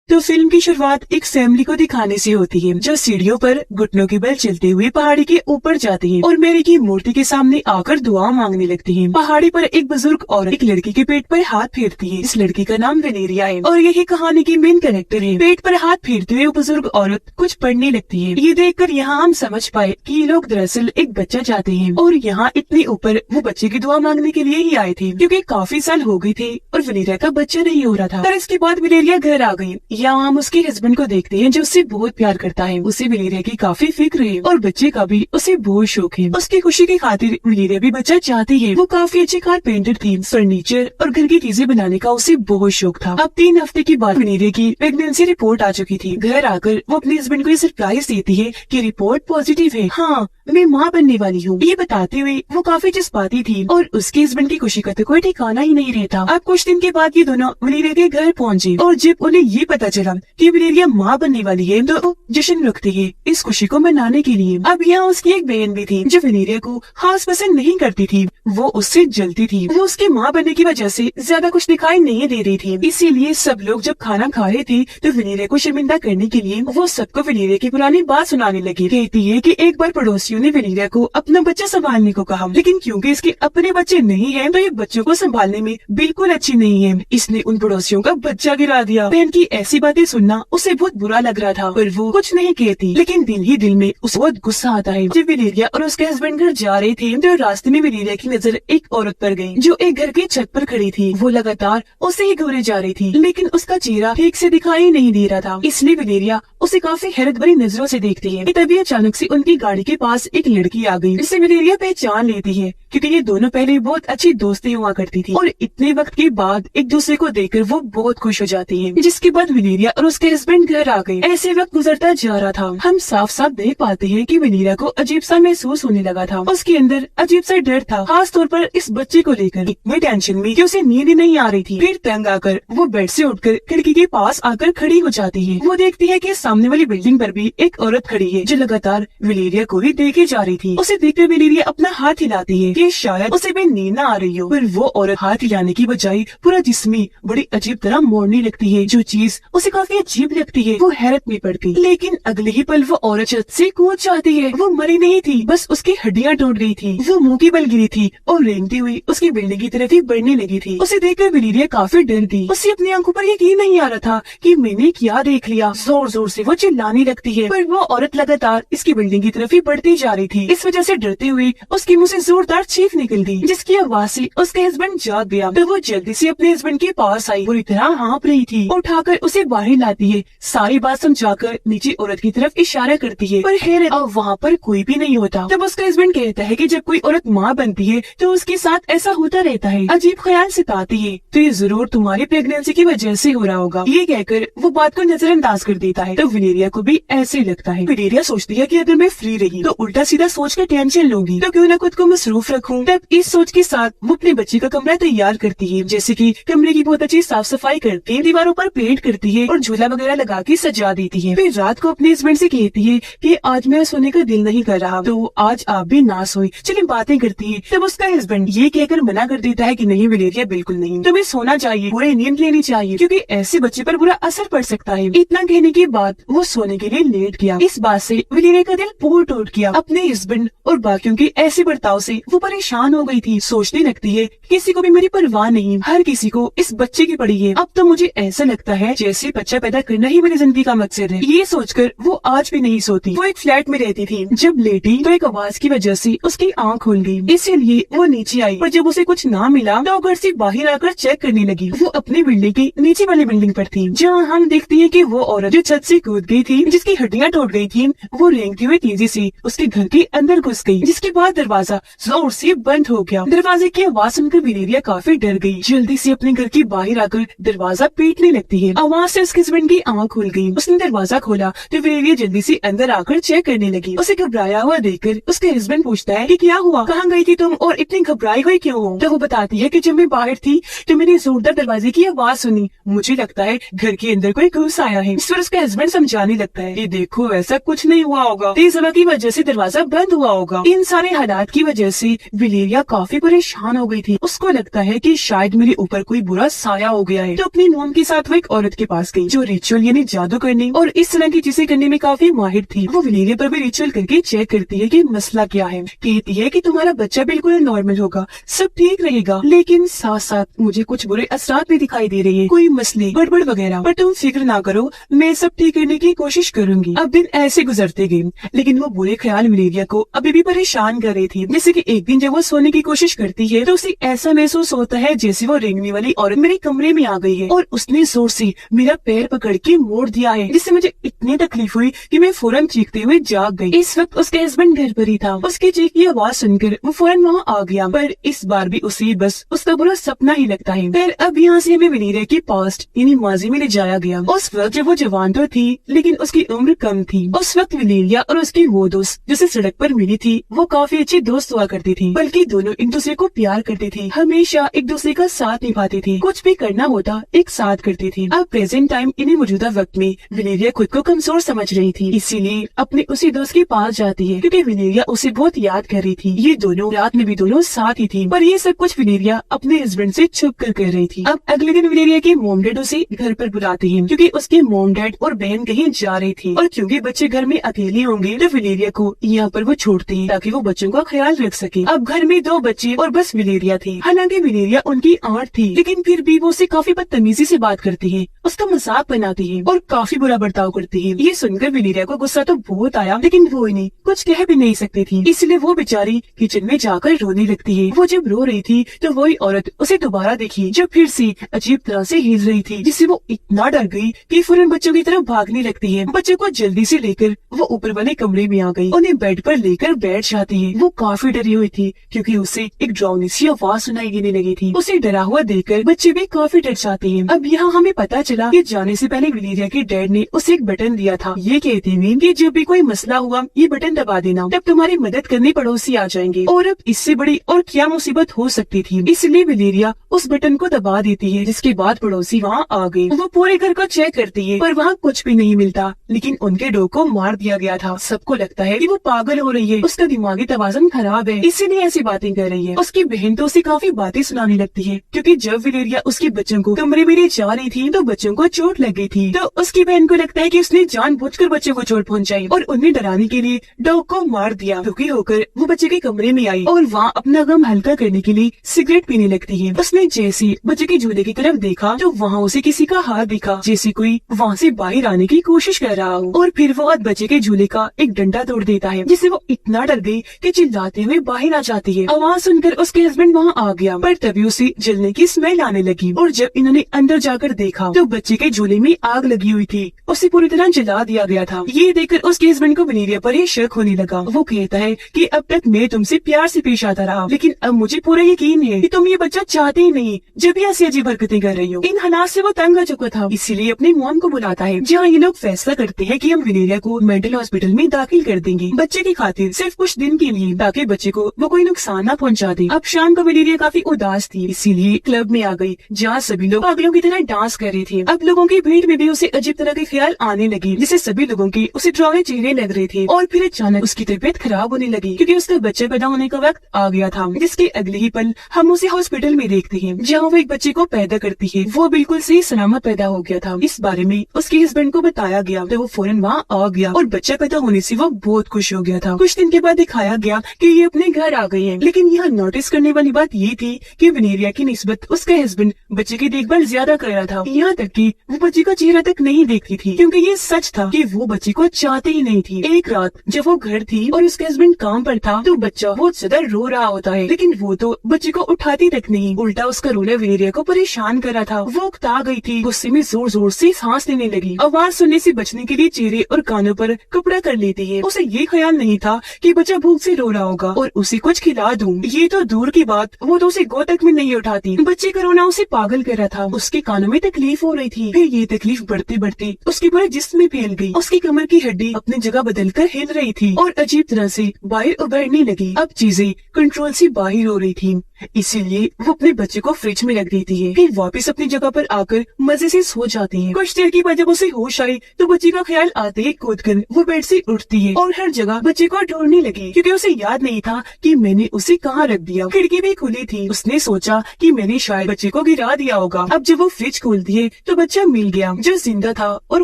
तो फिल्म की शुरुआत एक फैमिली को दिखाने से होती है जो सीढ़ियों पर घुटनों के बल चलते हुए पहाड़ी के ऊपर जाती है और मेरी की मूर्ति के सामने आकर दुआ मांगने लगती है। पहाड़ी पर एक बुजुर्ग औरत एक लड़की के पेट पर हाथ फेरती है। इस लड़की का नाम वेलेरिया है और यही कहानी की मेन कैरेक्टर है। पेट पर हाथ फेरते हुए बुजुर्ग औरत कुछ पढ़ने लगती है। ये देखकर यहाँ हम समझ पाए कि ये लोग दरअसल एक बच्चा चाहते हैं और यहाँ इतने ऊपर वो बच्चे की दुआ मांगने के लिए ही आए थे, क्योंकि काफी साल हो गए थे और वेलेरिया का बच्चा नहीं हो रहा था। और इसके बाद वेलेरिया घर आ गई। यहाँ हम उसके हस्बैंड को देखते हैं जो उससे बहुत प्यार करता है। उसे वेलेरिया की काफी फिक्र है और बच्चे का भी उसे बहुत शौक है। उसकी खुशी की खातिर वेलेरिया भी बच्चा चाहती है। वो काफी अच्छी कारपेंटर थी। फर्नीचर और घर की चीजें बनाने का उसे बहुत शौक था। अब 3 हफ्ते के बाद वेलेरिया की प्रेगनेंसी रिपोर्ट आ चुकी थी। घर आकर वो अपने हस्बैंड को ये सरप्राइज देती है कि रिपोर्ट पॉजिटिव है। हाँ, मैं माँ बनने वाली हूँ। ये बताते हुए वो काफी जज्बाती थी और उसके हस्बैंड की खुशी का तो कोई ठिकाना ही नहीं रहता। अब कुछ दिन के बाद ये दोनों वेलेरिया के घर पहुँचे और जब उन्हें ये पता चला कि वेलेरिया माँ बनने वाली है तो जश्न रखती है इस खुशी को मनाने के लिए। अब यहाँ उसकी एक बहन भी थी जो वेलेरिया को खास पसंद नहीं करती थी। वो उससे जलती थी। वो उसके माँ बनने की वजह से ज्यादा कुछ दिखाई नहीं दे रही थी। इसीलिए सब लोग जब खाना खा रहे थे तो वेलेरिया को शर्मिंदा करने के लिए वो सबको वेलेरिया की पुरानी बात सुनाने लगी। कहती है कि एक बार पड़ोसियों ने वेलेरिया को अपना बच्चा संभालने को कहा, लेकिन क्योंकि इसके अपने बच्चे नहीं है तो ये बच्चों को संभालने में बिल्कुल अच्छी नहीं है। इसने उन पड़ोसियों का बच्चा गिरा दिया। बहन की ऐसी बातें सुनना उसे बहुत बुरा लग रहा था, पर वो कुछ नहीं कहती। लेकिन दिल ही दिल में उसे बहुत गुस्सा आता है। जब वेलेरिया और उसके हस्बैंड घर जा रहे थे तो रास्ते में वेलेरिया की नजर एक औरत पर गई जो एक घर की छत पर खड़ी थी। वो लगातार उसे ही घूरे जा रही थी, लेकिन उसका चेहरा ठीक से दिखाई नहीं दे रहा था। इसलिए वेलेरिया उसे काफी हैरत भरी नजरों से देखती है। तभी अचानक से उनकी गाड़ी के पास एक लड़की आ गई जिसे वेलेरिया पहचान लेती है, क्योंकि ये दोनों पहले बहुत अच्छी दोस्ती हुआ करती थी और इतने वक्त के बाद एक दूसरे को देखकर वो बहुत खुश हो जाती है। जिसके बाद वेलेरिया और उसके हस्बैंड घर आ गए। ऐसे वक्त गुजरता जा रहा था। हम साफ साफ देख पाते हैं कि वेलेरिया को अजीब सा महसूस होने लगा था। उसके अंदर अजीब सा डर था, खास तौर पर इस बच्चे को लेकर। इतनी टेंशन में कि उसे नींद ही नहीं आ रही थी। फिर तंग आकर वो बेड से उठकर खिड़की के पास आकर खड़ी हो जाती है। वो देखती है कि सामने वाली बिल्डिंग पर भी एक औरत खड़ी है जो लगातार वेलेरिया को ही देखे जा रही थी। उसे देखकर वेलेरिया अपना हाथ हिलाती है कि शायद उसे भी नींद न आ रही हो, पर वो औरत हाथ हिलाने की बजाय पूरा जिस्मी बड़ी अजीब तरह मोड़ने लगती है। जो चीज उसे काफी अजीब लगती है। वो हैरत में पड़ गई। लेकिन अगले ही पल वो औरत छत से कूद जाती है। वो मरी नहीं थी, बस उसकी हड्डियां टूट गई थी। वो मुंह की बल गिरी थी और रेंगती हुई उसकी बिल्डिंग की तरफ ही बढ़ने लगी थी। उसे देखकर वेलेरिया काफी डर गई। उसे अपनी आंखों पर यकीन नहीं आ रहा था कि मैंने क्या देख लिया। जोर जोर से वो चिल्लाने लगती है, पर वो औरत लगातार इसकी बिल्डिंग की तरफ ही बढ़ती जा रही थी। इस वजह से डरते हुए उसके मुंह से जोरदार चीख निकल दी, जिसकी आवाज से उसके हस्बैंड जाग गया। तो वो जल्दी से अपने हस्बैंड के पास आई। पूरी तरह हाँप रही थी। उठाकर उसे बाहर लाती है। सारी बात समझाकर नीचे औरत की तरफ इशारा करती है, पर हैरत अब वहाँ पर कोई भी नहीं होता। तब उसका हस्बैंड कहता है कि जब कोई औरत माँ बनती है तो उसके साथ ऐसा होता रहता है। अजीब ख्याल सताती है, तो ये जरूर तुम्हारी प्रेगनेंसी की वजह से हो रहा होगा। ये कहकर वो बात को नजरअंदाज कर देता है। तो वेलेरिया को भी ऐसे लगता है। वेलेरिया सोचती है कि अगर मैं फ्री रही तो उल्टा सीधा सोच कर टेंशन लूंगी, तो क्यों न खुद को मसरूफ रखूं। तब इस सोच के साथ वो अपने बच्चे का कमरा तैयार करती है, जैसे कि कमरे की बहुत अच्छी साफ सफाई करती है, दीवारों पर पेंट करती है और झूला वगैरह लगा के सजा देती है। फिर रात को अपने हस्बैंड से कहती है कि आज मेरा सोने का दिल नहीं कर रहा, तो आज आप भी ना सोए, चलिए बातें करती है। तब उसका हस्बैंड ये कहकर मना कर देता है कि नहीं वेलेरिया, बिल्कुल नहीं, तुम्हें सोना चाहिए, पूरी नींद लेनी चाहिए, क्योंकि ऐसे बच्चे पर बुरा असर पड़ सकता है। इतना कहने के बाद वो सोने के लिए लेट गया। इस बात से वेलेरिया का दिल बहुत टूट गया। अपने हस्बैंड और बाकियों के ऐसे बर्ताव से वो परेशान हो गई थी। सोचने लगती है किसी को भी मेरी परवाह नहीं, हर किसी को इस बच्चे की पड़ी है। अब तो मुझे ऐसा लगता है जैसे बच्चा पैदा करना ही मेरी जिंदगी का मकसद है। ये सोचकर वो आज भी नहीं सोती। वो एक फ्लैट में रहती थी। जब लेटी तो एक आवाज की वजह से उसकी आंख खुल गई, इसीलिए वो नीचे आई। पर जब उसे कुछ ना मिला तो घर से बाहर आकर चेक करने लगी। वो अपनी बिल्डिंग की नीचे वाली बिल्डिंग पर थी, जहाँ हम देखते हैं कि वो औरत जो छत से कूद गई थी, जिसकी हड्डियां टूट गई थी, वो रेंगते हुए तेजी से उसके घर के अंदर घुस गई। जिसके बाद दरवाजा जोर से बंद हो गया। दरवाजे की आवाज सुनकर वेलेरिया काफी डर गई। जल्दी से अपने घर के बाहर आकर दरवाजा पीटने लगती है। आवाज से उसके हस्बैंड की आंख खुल गई। उसने दरवाजा खोला तो वेलेरिया जल्दी से अंदर आकर चेक करने लगी। उसे घबराया हुआ देखकर उसके हस्बैंड पूछता है कि क्या हुआ, कहाँ गई थी तुम और इतनी घबराई हुई क्यों हो। तो वो बताती है कि जब मैं बाहर थी तो मैंने जोरदार दरवाजे की आवाज सुनी, मुझे लगता है घर के अंदर कोई घुस आया है। इस पर उसका हस्बैंड समझाने लगता है, ये देखो ऐसा कुछ नहीं हुआ होगा, तेज हवा की वजह से दरवाजा बंद हुआ होगा। इन सारे हालात की वजह से वलेरिया काफी परेशान हो गई थी। उसको लगता है कि शायद मेरे ऊपर कोई बुरा साया हो गया है। तो अपनी मोम के साथ वो एक औरत के पास गई जो रिचुअल यानी जादू करने और इस तरह की चीजें करने में काफी माहिर थी। वो वलेरिया पर भी रिचुअल करके चेक करती है कि मसला क्या है। कहती है कि तुम्हारा बच्चा बिल्कुल नॉर्मल होगा, सब ठीक रहेगा, लेकिन साथ साथ मुझे कुछ बुरे असरात भी दिखाई दे रही है, कोई मसले गड़बड़ वगैरह। पर तुम फिक्र ना करो, मैं सब ठीक करने की कोशिश करूंगी। अब दिन ऐसे गुजरते गए, लेकिन वो बुरे ख्याल वलेरिया को अभी भी परेशान कर रही थी। जैसे कि एक दिन जब वो सोने की कोशिश करती है तो उसे ऐसा महसूस होता है जैसे वो रेंगने वाली औरत मेरे कमरे में आ गई है और उसने जोर से मेरा पैर पकड़ के मोड़ दिया है, जिससे मुझे इतनी तकलीफ हुई कि मैं फौरन चीखते हुए जाग गई। इस वक्त उसके हस्बैंड घर पर ही था। उसके चीख की आवाज सुनकर वो फौरन वहाँ आ गया, पर इस बार भी उसे बस उसका बुरा सपना ही लगता है। फिर अब यहाँ से हमें वलेरिया की पास्ट यानी माजी में ले जाया गया। उस वक्त जब वो जवान तो थी लेकिन उसकी उम्र कम थी। उस वक्त वलेरिया और उसकी वो दोस्त जिसे सड़क पर मिली थी वो काफी अच्छी दोस्त हुआ करती थी, बल्कि दोनों एक दूसरे को प्यार करती थी, हमेशा एक दूसरे का साथ निभाती थी, कुछ भी करना होता एक साथ करती थी। अब प्रेजेंट टाइम इन्हीं मौजूदा वक्त में वलेरिया खुद को कमजोर समझ रही थी, इसीलिए अपने उसी दोस्त के पास जाती है क्योंकि वलेरिया उसे बहुत याद कर रही थी। ये दोनों रात में भी दोनों साथ ही थी, पर ये सब कुछ वलेरिया अपने हस्बैंड से छुप कर रही थी। अब अगले दिन वलेरिया के मोम डैड उसे घर पर बुलाते हैं क्योंकि उसके मोम डैड और बहन कहीं जा रही थी और क्योंकि बच्चे घर में अकेले होंगे तो वलेरिया को यहाँ पर वो छोड़ते हैं ताकि वो बच्चों का ख्याल रख सके। अब घर में 2 बच्चे और बस वलेरिया थी। हालांकि वलेरिया उनकी आंट थी, लेकिन फिर भी वो उसे काफी बदतमीजी से बात करती है, उसका मजाक बनाती है और काफी बुरा बर्ताव करती है। ये सुनकर वलेरिया को गुस्सा तो बहुत आया, लेकिन वो इन्हें कुछ कह भी नहीं सकती थी, इसलिए वो बेचारी किचन में जाकर रोने लगती है। वो जब रो रही थी तो वही औरत उसे दोबारा देखी जो फिर से अजीब तरह से हिल रही थी, जिससे वो इतना डर गई कि फौरन बच्चों की तरफ भागने लगती है। बच्चों को जल्दी से लेकर वो ऊपर वाले कमरे में आ गई, उन्हें बेड पर लेकर बैठ जाती है। वो काफी डरी हुई थी क्योंकि उसे एक डरावनी सी आवाज सुनाई देने लगी थी। उसे डरा हुआ देखकर बच्चे भी काफी डर जाते हैं। अब यहाँ हमें पता चला कि जाने से पहले वलेरिया के डैड ने उसे एक बटन दिया था, ये कहते हुए कि जब भी कोई मसला हुआ ये बटन दबा देना, तब तुम्हारी मदद करने पड़ोसी आ जाएंगे। और अब इससे बड़ी और क्या मुसीबत हो सकती थी, इसलिए वलेरिया उस बटन को दबा देती है, जिसके बाद पड़ोसी वहाँ आ गए। वो पूरे घर को चेक करती है पर वहाँ कुछ भी नहीं मिलता, लेकिन उनके डॉग को मार दिया गया था। सबको लगता है कि वो पागल हो रही है, उसका दिमागी तवाज़ुन खराब है, इसीलिए ऐसी बातें कर रही है। उसकी बहन तो उसे काफी बातें सुनाने लगती है क्योंकि जब वलेरिया उसके बच्चों को कमरे में ले जा रही थी तो बच्चों को चोट लग गई थी। तो उसकी बहन को लगता है कि उसने जानबूझकर बच्चों को चोट पहुंचाई और उन्हें डराने के लिए डॉग को मार दिया। दुखी होकर वो बच्चे के कमरे में आई और वहाँ अपना गम हल्का करने के लिए सिगरेट पीने लगती है। उसने जैसे बच्चे के झूले की तरफ देखा तो वहाँ उसे किसी का हाथ दिखा, जैसे कोई वहाँ से बाहर आने की कोशिश कर रहा हो, और फिर वो बच्चे के झूले का एक डंडा तोड़ देता है, जिससे वो इतना डर गई कि चिल्लाते हुए बाहर आ जाती है। आवाज सुनकर उसके हस्बैंड वहाँ आ गया, पर तभी उसे जलने की स्मेल आने लगी और जब इन्होंने अंदर जाकर देखा तो बच्चे के झूले में आग लगी हुई थी, उसे पूरी तरह जला दिया गया था। ये देखकर उसके हस्बैंड को वलेरिया पर शक होने लगा। वो कहता है कि अब तक मैं तुमसे प्यार से पेश आता रहा, लेकिन अब मुझे पूरा यकीन है कि तुम ये बच्चा चाहते ही नहीं, जब भी ऐसी अजीब हरकतें कर रही हो। इन हालात से वो तंग आ चुका था, इसीलिए अपनी मॉम को बुलाता है, जहाँ ये लोग फैसला करते हैं कि हम वलेरिया को मेंटल हॉस्पिटल में दाखिल कर देंगे बच्चे की खातिर, सिर्फ कुछ दिन के लिए, ताकि बच्चे को वो कोई नुकसान न पहुँचा दे। अब शाम को वलेरिया काफी उदास थी, इसीलिए क्लब में आ गई जहाँ सभी लोग पागलों की तरह डांस कर रहे थे। अब लोगों की भीड़ में भी उसे अजीब तरह के ख्याल आने लगे, जिससे सभी लोगों के उसे डरावने चेहरे लग रहे थे। और फिर अचानक उसकी तबीयत खराब होने लगी क्योंकि उसका बच्चा पैदा होने का वक्त आ गया था, जिसके अगले ही पल हम उसे हॉस्पिटल में देखते हैं जहाँ वो एक बच्चे को पैदा करती है। वो बिल्कुल सही सलामत पैदा हो गया था। इस बारे में उसके हस्बैंड को बताया गया तो वो फौरन वहाँ आ गया और बच्चा पैदा होने से वो बहुत खुश हो गया था। कुछ दिन के बाद दिखाया गया कि ये अपने घर आ गई है, लेकिन यहाँ नोटिस करने वाली बात ये थी कि वलेरिया की निस्बत उसका हस्बैंड बच्चे की देखभाल ज्यादा कर रहा था, यहाँ तक कि वो बच्चे का चेहरा तक नहीं देखती थी, क्योंकि ये सच था कि वो बच्चे को चाहती ही नहीं थी। एक रात जब वो घर थी और उसका हस्बैंड काम पर था तो बच्चा बहुत ज्यादा रो रहा होता है, लेकिन वो तो बच्चे को उठाती तक नहीं, उल्टा उसका रोना वलेरिया को परेशान कर रहा था। वो उकता गई थी, गुस्से में जोर जोर से सांस लेने लगी। आवाज सुनने से बचने के लिए चेहरे और कानों पर कपड़ा कर लेती है। उसे ये ख्याल नहीं था कि बच्चा भूख से रो रहा होगा और उसे कुछ खिला दूं। ये तो दूर की बात, वो तो उसे गोद तक में नहीं उठाती। बच्चे का रोना उसे पागल कर रहा था। उसके कानों में तकलीफ हो रही थी, फिर ये तकलीफ बढ़ते बढ़ते उसके पूरे जिस्म में फैल गई। उसकी कमर की हड्डी अपनी जगह बदलकर हिल रही थी और अजीब तरह से बाहर उभरने लगी। अब चीजें कंट्रोल से बाहर हो रही थी। इसीलिए वो अपने बच्चे को फ्रिज में रख देती है, फिर वापस अपनी जगह पर आकर मजे से सो जाती है। कुछ देर के बाद जब उसे होश आई तो बच्चे का ख्याल आते ही कूदकर वो बेड से उठती है और हर जगह बच्चे को ढूंढने लगी, क्योंकि उसे याद नहीं था कि मैंने उसे कहाँ रख दिया। खिड़की भी खुली थी, उसने सोचा कि मैंने शायद बच्चे को गिरा दिया होगा। अब जब वो फ्रिज खोलती है तो बच्चा मिल गया, जो जिंदा था और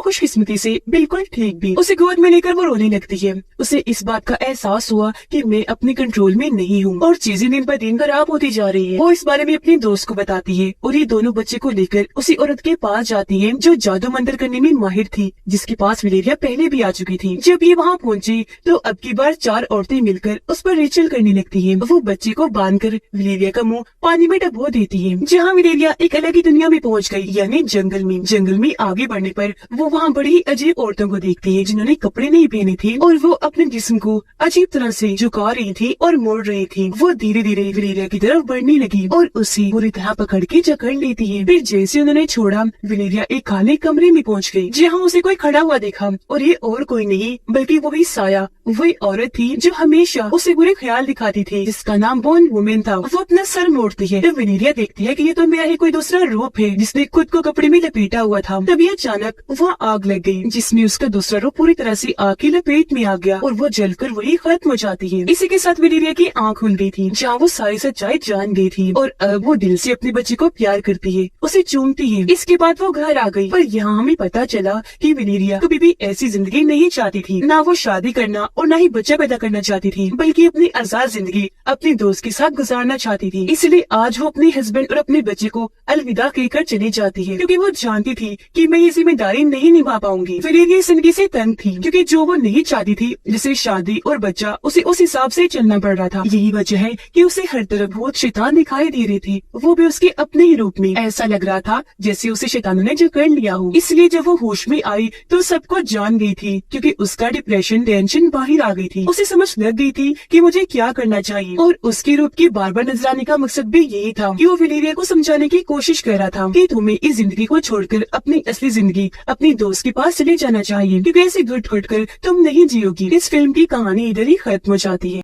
खुशकिस्मती से बिल्कुल ठीक भी। उसे गोद में लेकर वो रोने लगती है। उसे इस बात का एहसास हुआ कि मैं अपने कंट्रोल में नहीं हूँ और चीजें दिन ब दिन खराब होती जा रही है। वो इस बारे में अपने दोस्त को बताती है और ये दोनों बच्चे को लेकर उसी औरत के पास जाती है जो जादू मंत्र करने में माहिर थी, जिसके पास वलेरिया पहले भी आ चुकी थी। जब ये वहाँ पहुँची तो अब की बार 4 औरतें मिलकर उस पर रिचुअल करने लगती है। वो बच्चे को बांधकर वलेरिया का मुंह पानी में डुबो देती है, जहाँ वलेरिया एक अलग ही दुनिया में पहुँच गई, यानी जंगल में। जंगल में आगे बढ़ने पर वो वहाँ बड़ी ही अजीब औरतों को देखती है जिन्होंने कपड़े नहीं पहने थे और वो अपने जिस्म को अजीब तरह से झुका रही थी और मोड़ रही थी। वो धीरे धीरे वलेरिया की तरफ बढ़ने लगी और उसे पूरी तरह पकड़ के जकड़ लेती है। फिर जैसे उन्होंने छोड़ा, वलेरिया एक खाली कमरे में पहुंच गई, जहां उसे कोई खड़ा हुआ देखा और ये और कोई नहीं बल्कि वही साया, वही औरत थी जो हमेशा उसे बुरे ख्याल दिखाती थी, जिसका नाम बॉन्ड वुमेन था। वो अपना सर मोड़ती है तो वलेरिया देखती है कि ये तो मेरा ही कोई दूसरा रूप है जिसने खुद को कपड़े में लपेटा हुआ था। तभी अचानक वहाँ आग लग गई, जिसमें उसका दूसरा रूप पूरी तरह से आग की लपेट में आ गया और वो जलकर वही खत्म हो जाती है। इसी के साथ वलेरिया की आँख खुल गई थी, जहाँ वो सारी सच्चाई जान गई थी और अब वो दिल से अपने बच्चे को प्यार करती है, उसे चूमती है। इसके बाद वो घर आ गई, पर यहाँ हमें पता चला कि वलेरिया कभी भी ऐसी जिंदगी नहीं चाहती थी। ना वो शादी करना और ना ही बच्चा पैदा करना चाहती थी, बल्कि अपनी आजाद जिंदगी अपने दोस्त के साथ गुजारना चाहती थी। इसलिए आज वो अपने हस्बैंड और अपने बच्चे को अलविदा कहकर चली जाती है, क्योंकि वो जानती थी कि मैं ये जिम्मेदारी नहीं निभा पाऊंगी। वलेरिया इस जिंदगी से तंग थी, क्योंकि जो वो नहीं चाहती थी, जैसे शादी और बच्चा, उसे उस हिसाब से चलना पड़ रहा था। यही वजह है कि उसे हर तरफ बहुत शैतान दिखाई दे रहे थे, वो भी उसके अपने ही रूप में। ऐसा लग रहा था जैसे उसे शैतानों ने जकड़ लिया हो। इसलिए जब वो होश में आई तो सब कुछ जान गई थी, क्योंकि उसका डिप्रेशन टेंशन बाहर आ गई थी। उसे समझ लग गई थी कि मुझे क्या करना चाहिए, और उसके रूप के बार बार नजर आने का मकसद भी यही था कि वो वलेरिया को समझाने की कोशिश कर रहा था कि तुम्हें इस जिंदगी को छोड़कर अपनी असली जिंदगी अपनी दोस्त के पास चले जाना चाहिए, क्योंकि ऐसे घुट घुट कर तुम नहीं जियोगी। इस फिल्म की कहानी इधर ही खत्म हो जाती है।